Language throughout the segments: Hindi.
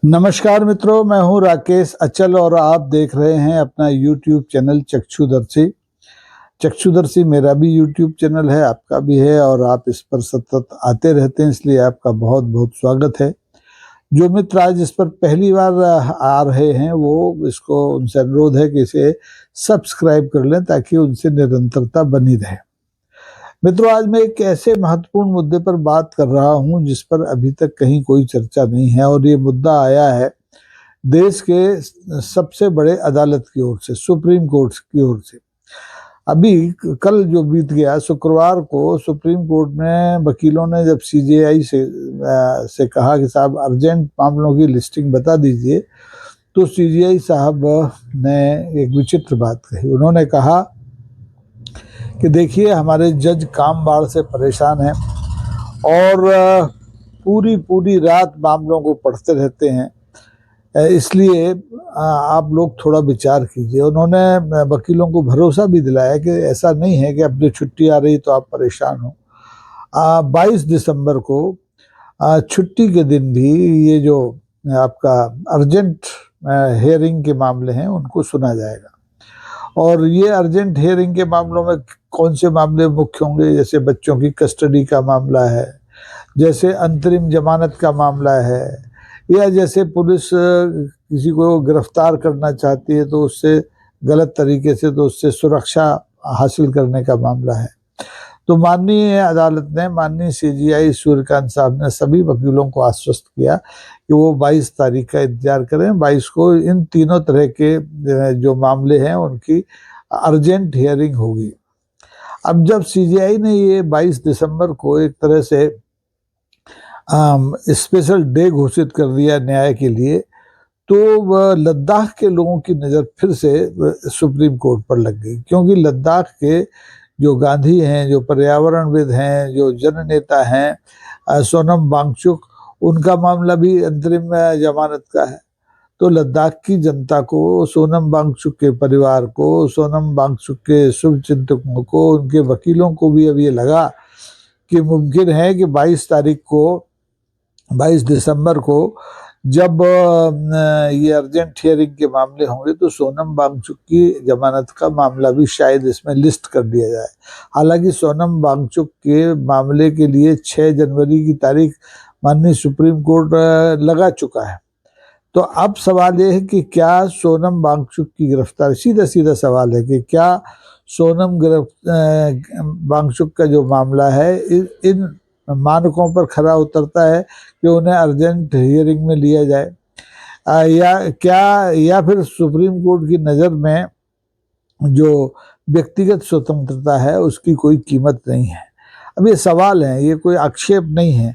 नमस्कार मित्रों, मैं हूं राकेश अचल और आप देख रहे हैं अपना YouTube चैनल चक्षुदर्शी। चक्षुदर्शी मेरा भी YouTube चैनल है, आपका भी है और आप इस पर सतत आते रहते हैं, इसलिए आपका बहुत बहुत स्वागत है। जो मित्र आज इस पर पहली बार आ रहे हैं वो इसको उनसे अनुरोध है कि इसे सब्सक्राइब कर लें ताकि उनसे निरंतरता बनी रहे। मित्रों, आज मैं एक ऐसे महत्वपूर्ण मुद्दे पर बात कर रहा हूं जिस पर अभी तक कहीं कोई चर्चा नहीं है और ये मुद्दा आया है देश के सबसे बड़े अदालत की ओर से, सुप्रीम कोर्ट की ओर से। अभी कल जो बीत गया शुक्रवार को सुप्रीम कोर्ट में वकीलों ने जब सीजेआई से कहा कि साहब अर्जेंट मामलों की लिस्टिंग बता दीजिए, तो सीजेआई साहब ने एक विचित्र बात कही। उन्होंने कहा कि देखिए, हमारे जज काम बाढ़ से परेशान हैं और पूरी पूरी रात मामलों को पढ़ते रहते हैं, इसलिए आप लोग थोड़ा विचार कीजिए। उन्होंने वकीलों को भरोसा भी दिलाया कि ऐसा नहीं है कि अब जो छुट्टी आ रही तो आप परेशान हो। 22 दिसंबर को छुट्टी के दिन भी ये जो आपका अर्जेंट हियरिंग के मामले हैं उनको सुना जाएगा। और ये अर्जेंट हियरिंग के मामलों में कौन से मामले मुख्य होंगे? जैसे बच्चों की कस्टडी का मामला है, जैसे अंतरिम जमानत का मामला है, या जैसे पुलिस किसी को गिरफ्तार करना चाहती है तो उससे गलत तरीके से तो उससे सुरक्षा हासिल करने का मामला है। तो माननीय अदालत ने, माननीय सीजेआई सूर्यकांत साहब ने सभी वकीलों को आश्वस्त किया कि वो 22 तारीख का इंतजार करें। 22 को इन तीनों तरह के जो मामले हैं उनकी अर्जेंट हियरिंग होगी। अब जब सीजेआई ने ये 22 दिसंबर को एक तरह से स्पेशल डे घोषित कर दिया न्याय के लिए, तो लद्दाख के लोगों की नज़र फिर से सुप्रीम कोर्ट पर लग गई, क्योंकि लद्दाख के जो गांधी हैं, जो पर्यावरणविद हैं, जो जननेता हैं सोनम वांगचुक, उनका मामला भी अंतरिम जमानत का है। तो लद्दाख की जनता को, सोनम वांगचुक के परिवार को, सोनम वांगचुक के शुभचिंतकों को, उनके वकीलों को भी अब ये लगा कि मुमकिन है कि 22 दिसंबर को जब ये अर्जेंट हियरिंग के मामले होंगे तो सोनम वांगचुक की जमानत का मामला भी शायद इसमें लिस्ट कर दिया जाए। हालांकि सोनम वांगचुक के मामले के लिए 6 जनवरी की तारीख माननीय सुप्रीम कोर्ट लगा चुका है। तो अब सवाल ये है कि क्या सोनम वांगचुक की गिरफ्तारी, सीधा सीधा सवाल है कि क्या सोनम वांगचुक का जो मामला है इन मानकों पर खरा उतरता है कि उन्हें अर्जेंट हियरिंग में लिया जाए, या फिर सुप्रीम कोर्ट की नज़र में जो व्यक्तिगत स्वतंत्रता है उसकी कोई कीमत नहीं है। अब ये सवाल है, ये कोई आक्षेप नहीं है।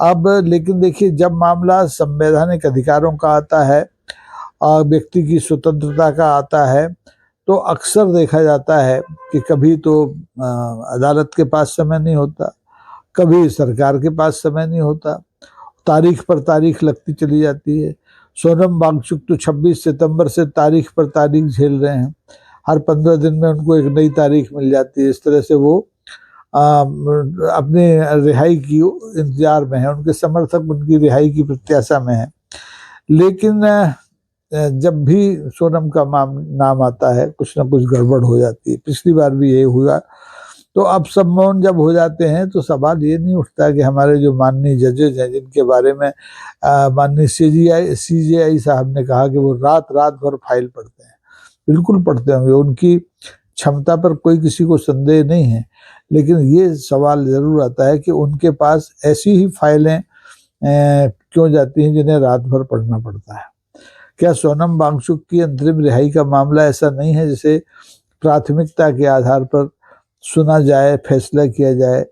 अब लेकिन देखिए, जब मामला संवैधानिक अधिकारों का आता है और व्यक्ति की स्वतंत्रता का आता है, तो अक्सर देखा जाता है कि कभी तो अदालत के पास समय नहीं होता, कभी सरकार के पास समय नहीं होता, तारीख पर तारीख लगती चली जाती है। सोनम वांगचुक तो 26 सितंबर से तारीख पर तारीख झेल रहे हैं, हर 15 दिन में उनको एक नई तारीख मिल जाती है। इस तरह से वो अपने रिहाई की इंतजार में है, उनके समर्थक उनकी रिहाई की प्रत्याशा में है। लेकिन जब भी सोनम का नाम आता है कुछ ना कुछ गड़बड़ हो जाती है। पिछली बार भी यही हुआ। तो अब सब मौन जब हो जाते हैं तो सवाल ये नहीं उठता कि हमारे जो माननीय जजेज हैं, जिनके बारे में माननीय सीजेआई साहब ने कहा कि वो रात रात भर फाइल पढ़ते हैं, बिल्कुल पढ़ते होंगे, उनकी क्षमता पर कोई किसी को संदेह नहीं है। लेकिन ये सवाल जरूर आता है कि उनके पास ऐसी ही फाइलें क्यों जाती हैं जिन्हें रात भर पढ़ना पड़ता है। क्या सोनम वांगचुक की अंतरिम रिहाई का मामला ऐसा नहीं है जिसे प्राथमिकता के आधार पर सुना जाए, फैसला किया जाए,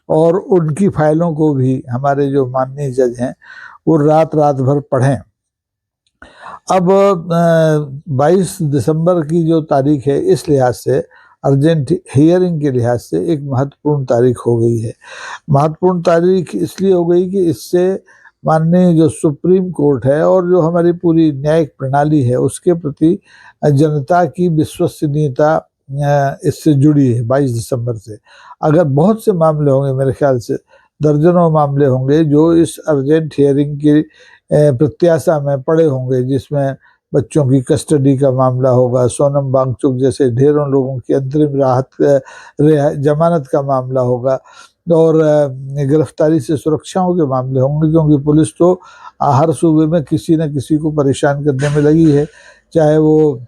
और उनकी फाइलों को भी हमारे जो माननीय जज हैं वो रात रात भर पढ़ें? अब 22 दिसंबर की जो तारीख है, इस लिहाज से अर्जेंट हियरिंग के लिहाज से एक महत्वपूर्ण तारीख हो गई है। महत्वपूर्ण तारीख इसलिए हो गई कि इससे माननीय जो सुप्रीम कोर्ट है और जो हमारी पूरी न्यायिक प्रणाली है उसके प्रति जनता की विश्वसनीयता इससे जुड़ी है। 22 दिसंबर से अगर बहुत से मामले होंगे, मेरे ख्याल से दर्जनों मामले होंगे जो इस अर्जेंट हियरिंग की प्रत्याशा में पड़े होंगे, जिसमें बच्चों की कस्टडी का मामला होगा, सोनम वांगचुक जैसे ढेरों लोगों की अंतरिम जमानत का मामला होगा, और गिरफ्तारी से सुरक्षाओं के मामले होंगे, क्योंकि पुलिस तो हर सूबे में किसी न किसी को परेशान करने में लगी है, चाहे वो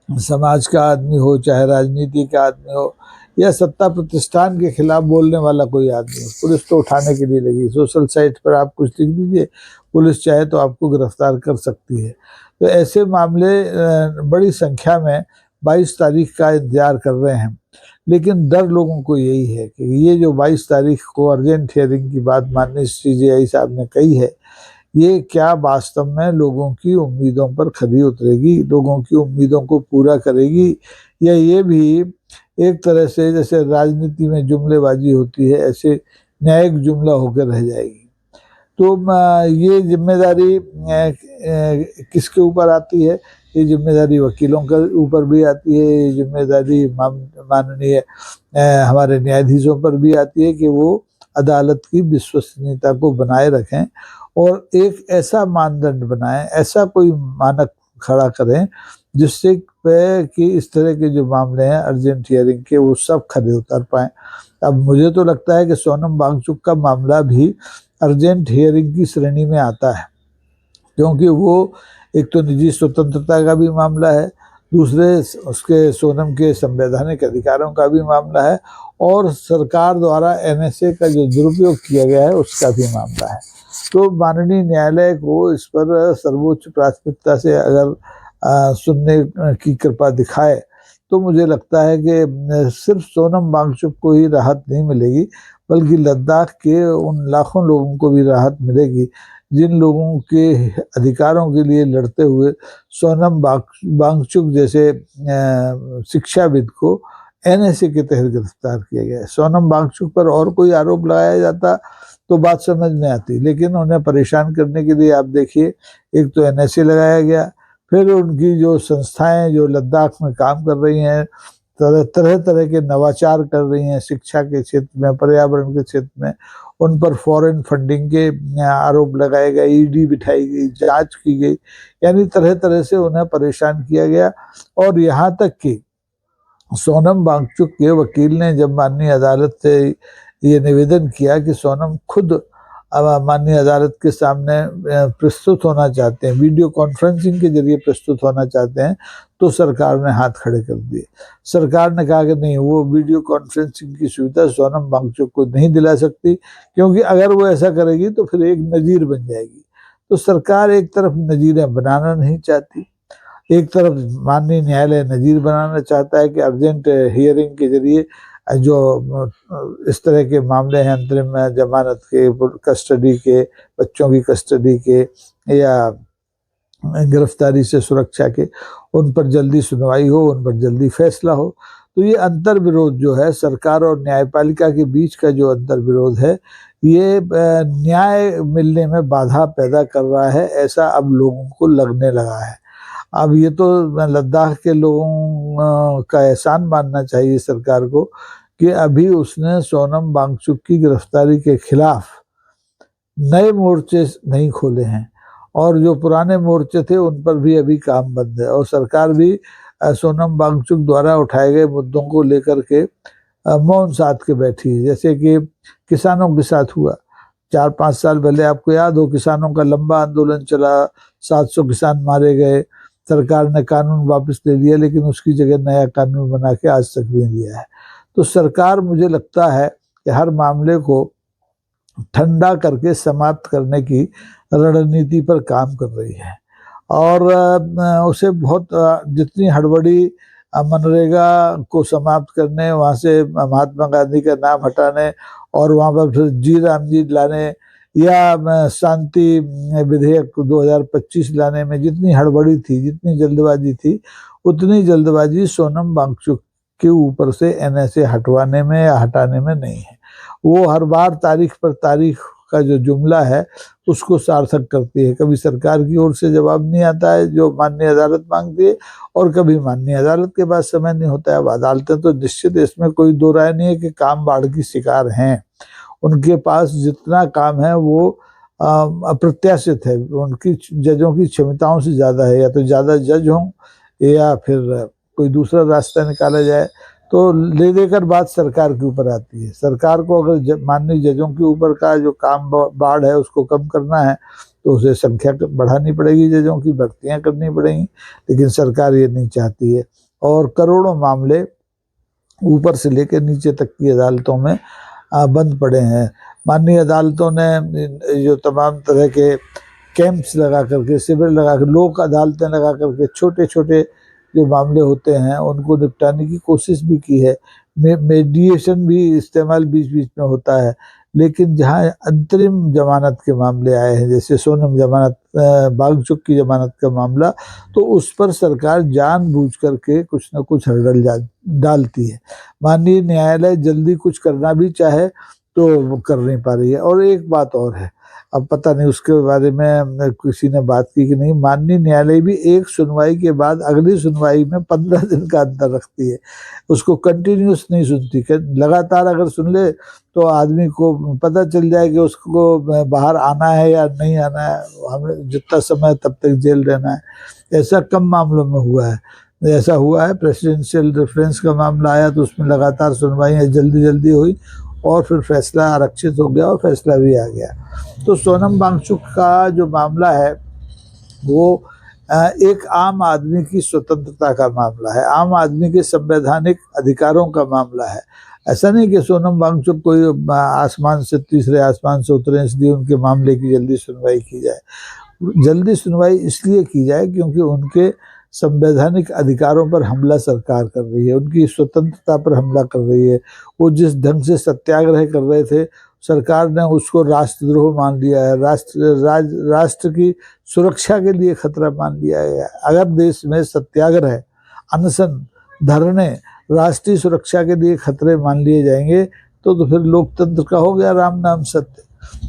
समाज का आदमी हो, चाहे राजनीति का आदमी हो, या सत्ता प्रतिष्ठान के खिलाफ बोलने वाला कोई आदमी हो। पुलिस तो उठाने के लिए लगी। सोशल साइट पर आप कुछ लिख दीजिए, पुलिस चाहे तो आपको गिरफ्तार कर सकती है। तो ऐसे मामले बड़ी संख्या में 22 तारीख का इंतजार कर रहे हैं। लेकिन डर लोगों को यही है कि ये जो 22 तारीख को अर्जेंट हियरिंग की बात माननीय CJI साहब ने कही है, ये क्या वास्तव में लोगों की उम्मीदों पर खरी उतरेगी, लोगों की उम्मीदों को पूरा करेगी, या ये भी एक तरह से जैसे राजनीति में जुमलेबाजी होती है, ऐसे न्यायिक जुमला होकर रह जाएगी। तो ये जिम्मेदारी किसके ऊपर आती है? ये जिम्मेदारी वकीलों के ऊपर भी आती है, ये जिम्मेदारी माननीय हमारे न्यायाधीशों पर भी आती है कि वो अदालत की विश्वसनीयता को बनाए रखें और एक ऐसा मानदंड बनाएं, ऐसा कोई मानक खड़ा करें जिससे कि इस तरह के जो मामले हैं अर्जेंट हियरिंग के, वो सब खड़े उतर पाए। अब मुझे तो लगता है कि सोनम वांगचुक का मामला भी अर्जेंट हियरिंग की श्रेणी में आता है, क्योंकि वो एक तो निजी स्वतंत्रता का भी मामला है, दूसरे उसके सोनम के संवैधानिक अधिकारों का भी मामला है, और सरकार द्वारा NSA का जो दुरुपयोग किया गया है उसका भी मामला है। तो माननीय न्यायालय को इस पर सर्वोच्च प्राथमिकता से अगर सुनने की कृपा दिखाए तो मुझे लगता है कि सिर्फ सोनम वांगचुक को ही राहत नहीं मिलेगी, बल्कि लद्दाख के उन लाखों लोगों को भी राहत मिलेगी जिन लोगों के अधिकारों के लिए लड़ते हुए सोनम वांगचुक जैसे शिक्षाविद को NSA के तहत गिरफ्तार किया गया है। सोनम वांगचुक पर और कोई आरोप लगाया जाता तो बात समझ में आती, लेकिन उन्हें परेशान करने के लिए आप देखिए, एक तो NSA लगाया गया, फिर उनकी जो संस्थाएं जो लद्दाख में काम कर रही हैं, तरह तरह के नवाचार कर रही हैं शिक्षा के क्षेत्र में, पर्यावरण के क्षेत्र में, उन पर फॉरेन फंडिंग के आरोप लगाए गए, ED बिठाई गई, जांच की गई, यानी तरह तरह से उन्हें परेशान किया गया। और यहाँ तक कि सोनम वांगचुक के वकील ने जब माननीय अदालत से ये निवेदन किया कि सोनम खुद माननीय अदालत के सामने प्रस्तुत होना चाहते हैं, वीडियो कॉन्फ्रेंसिंग के जरिए प्रस्तुत होना चाहते हैं, तो सरकार ने हाथ खड़े कर दिए। सरकार ने कहा कि नहीं, वो वीडियो कॉन्फ्रेंसिंग की सुविधा सोनम वांगचुक को नहीं दिला सकती, क्योंकि अगर वो ऐसा करेगी तो फिर एक नजीर बन जाएगी। तो सरकार एक तरफ नजीरें बनाना नहीं चाहती, एक तरफ माननीय न्यायालय नजीर बनाना चाहता है कि अर्जेंट हियरिंग के जरिए जो इस तरह के मामले हैं अंतरिम जमानत के, कस्टडी के, बच्चों की कस्टडी के या गिरफ्तारी से सुरक्षा के, उन पर जल्दी सुनवाई हो, उन पर जल्दी फैसला हो। तो ये अंतर विरोध जो है सरकार और न्यायपालिका के बीच का जो अंतर विरोध है, ये न्याय मिलने में बाधा पैदा कर रहा है, ऐसा अब लोगों को लगने लगा है। अब ये तो लद्दाख के लोगों का एहसान मानना चाहिए सरकार को कि अभी उसने सोनम वांगचुक की गिरफ्तारी के खिलाफ नए मोर्चे नहीं खोले हैं, और जो पुराने मोर्चे थे उन पर भी अभी काम बंद है, और सरकार भी सोनम वांगचुक द्वारा उठाए गए मुद्दों को लेकर के मौन साध के बैठी है। जैसे कि किसानों के साथ हुआ 4-5 साल पहले, आपको याद हो, किसानों का लंबा आंदोलन चला, 700 किसान मारे गए, सरकार ने कानून वापस ले लिया, लेकिन उसकी जगह नया कानून बना के आज तक नहीं दिया है। तो सरकार, मुझे लगता है कि हर मामले को ठंडा करके समाप्त करने की रणनीति पर काम कर रही है, और उसे बहुत जितनी हड़बड़ी मनरेगा को समाप्त करने, वहाँ से महात्मा गांधी का नाम हटाने और वहाँ पर फिर जी राम जी लाने या शांति विधेयक 2025 लाने में जितनी हड़बड़ी थी, जितनी जल्दबाजी थी, उतनी जल्दबाजी सोनम वांगचुक के ऊपर से NSA हटवाने में या हटाने में नहीं है। वो हर बार तारीख पर तारीख का जो जुमला है उसको सार्थक करती है। कभी सरकार की ओर से जवाब नहीं आता है जो माननीय अदालत मांगती है, और कभी माननीय अदालत के पास समय नहीं होता है। अब अदालतें तो निश्चित, इसमें कोई दो राय नहीं है कि काम बाढ़ की शिकार हैं, उनके पास जितना काम है वो अप्रत्याशित है, उनकी जजों की क्षमताओं से ज़्यादा है। या तो ज़्यादा जज हों या फिर कोई दूसरा रास्ता निकाला जाए। तो ले देकर बात सरकार के ऊपर आती है। सरकार को अगर माननीय जजों के ऊपर का जो काम बाढ़ है उसको कम करना है तो उसे संख्या बढ़ानी पड़ेगी, जजों की भर्तियां करनी पड़ेंगी, लेकिन सरकार ये नहीं चाहती है। और करोड़ों मामले ऊपर से लेकर नीचे तक की अदालतों में बंद पड़े हैं। माननीय अदालतों ने जो तमाम तरह के कैंप्स लगा करके, शिविर लगा कर, लोक अदालतें लगा करके छोटे छोटे जो मामले होते हैं उनको निपटाने की कोशिश भी की है। मेडिएशन भी इस्तेमाल बीच बीच में होता है। लेकिन जहाँ अंतरिम जमानत के मामले आए हैं, जैसे सोनम जमानत, बागचुक की जमानत का मामला, तो उस पर सरकार जानबूझ करके कुछ न कुछ हर्डल डालती है। माननीय न्यायालय जल्दी कुछ करना भी चाहे तो कर नहीं पा रही है। और एक बात और है, अब पता नहीं उसके बारे में किसी ने बात की कि नहीं, माननीय न्यायालय भी एक सुनवाई के बाद अगली सुनवाई में 15 दिन का अंतर रखती है। उसको कंटिन्यूस नहीं सुनती। लगातार अगर सुन ले तो आदमी को पता चल जाए कि उसको बाहर आना है या नहीं आना है, हमें जितना समय तब तक जेल रहना है। ऐसा कम मामलों में हुआ है। ऐसा हुआ है, प्रेसिडेंशियल रेफरेंस का मामला आया तो उसमें लगातार सुनवाई जल्दी जल्दी हुई और फिर फैसला आरक्षित हो गया और फैसला भी आ गया। तो सोनम वांगचुक का जो मामला है वो एक आम आदमी की स्वतंत्रता का मामला है, आम आदमी के संवैधानिक अधिकारों का मामला है। ऐसा नहीं कि सोनम वांगचुक कोई आसमान से, तीसरे आसमान से उतरे इसलिए उनके मामले की जल्दी सुनवाई की जाए। जल्दी सुनवाई इसलिए की जाए क्योंकि उनके संवैधानिक अधिकारों पर हमला सरकार कर रही है, उनकी स्वतंत्रता पर हमला कर रही है। वो जिस ढंग से सत्याग्रह कर रहे थे, सरकार ने उसको राष्ट्रद्रोह मान लिया है, राष्ट्र की सुरक्षा के लिए खतरा मान लिया है। अगर देश में सत्याग्रह, अनशन, धरने राष्ट्रीय सुरक्षा के लिए खतरे मान लिए जाएंगे तो फिर लोकतंत्र का हो गया राम नाम सत्य।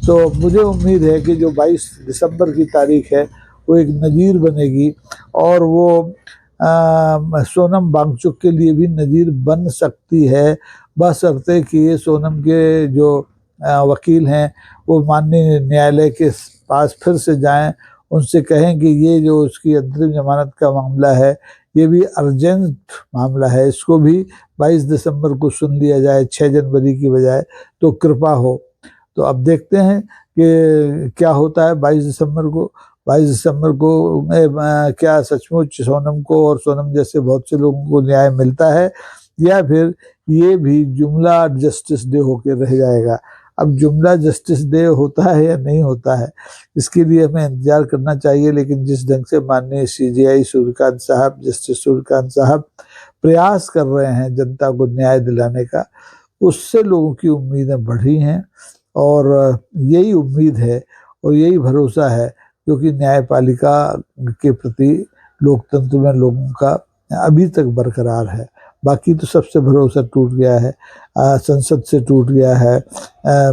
तो मुझे उम्मीद है कि जो 22 दिसंबर की तारीख है वो एक नज़ीर बनेगी और वो सोनम वांगचुक के लिए भी नज़ीर बन सकती है, बशर्ते कि ये सोनम के जो वकील हैं वो माननीय न्यायालय के पास फिर से जाएं, उनसे कहें कि ये जो उसकी अंतरिम जमानत का मामला है ये भी अर्जेंट मामला है, इसको भी 22 दिसंबर को सुन लिया जाए 6 जनवरी की बजाय, तो कृपा हो। तो अब देखते हैं कि क्या होता है 22 दिसंबर को। 22 दिसंबर को क्या सचमुच सोनम को और सोनम जैसे बहुत से लोगों को न्याय मिलता है या फिर ये भी जुमला जस्टिस डे होकर रह जाएगा। अब जुमला जस्टिस डे होता है या नहीं होता है, इसके लिए हमें इंतजार करना चाहिए। लेकिन जिस ढंग से माननीय CJI सूर्यकांत साहब, जस्टिस सूर्यकांत साहब प्रयास कर रहे हैं जनता को न्याय दिलाने का, उससे लोगों की उम्मीदें बढ़ी हैं। और यही उम्मीद है और यही भरोसा है क्योंकि न्यायपालिका के प्रति लोकतंत्र में लोगों का अभी तक बरकरार है। बाकी तो सबसे भरोसा टूट गया है, संसद से टूट गया है,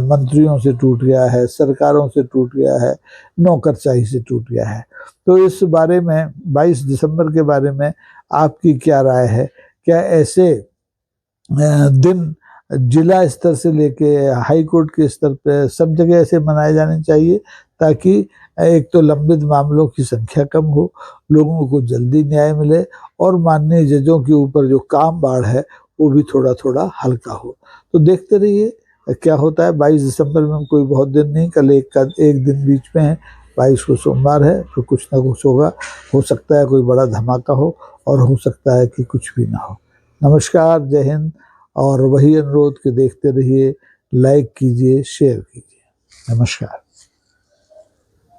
मंत्रियों से टूट गया है, सरकारों से टूट गया है, नौकरशाही से टूट गया है। तो इस बारे में 22 दिसंबर के बारे में आपकी क्या राय है? क्या ऐसे दिन जिला स्तर से लेके हाई कोर्ट के स्तर पे सब जगह ऐसे मनाए जाने चाहिए ताकि एक तो लंबित मामलों की संख्या कम हो, लोगों को जल्दी न्याय मिले और माननीय जजों के ऊपर जो काम बाढ़ है वो भी थोड़ा थोड़ा हल्का हो। तो देखते रहिए क्या होता है। 22 दिसंबर में कोई बहुत दिन नहीं, कल एक दिन बीच में है, 22 को सोमवार है, फिर कुछ ना कुछ होगा। हो सकता है कोई बड़ा धमाका हो और हो सकता है कि कुछ भी ना हो। नमस्कार, जय हिंद। और वही अनुरोध कि देखते रहिए, लाइक कीजिए, शेयर कीजिए। नमस्कार।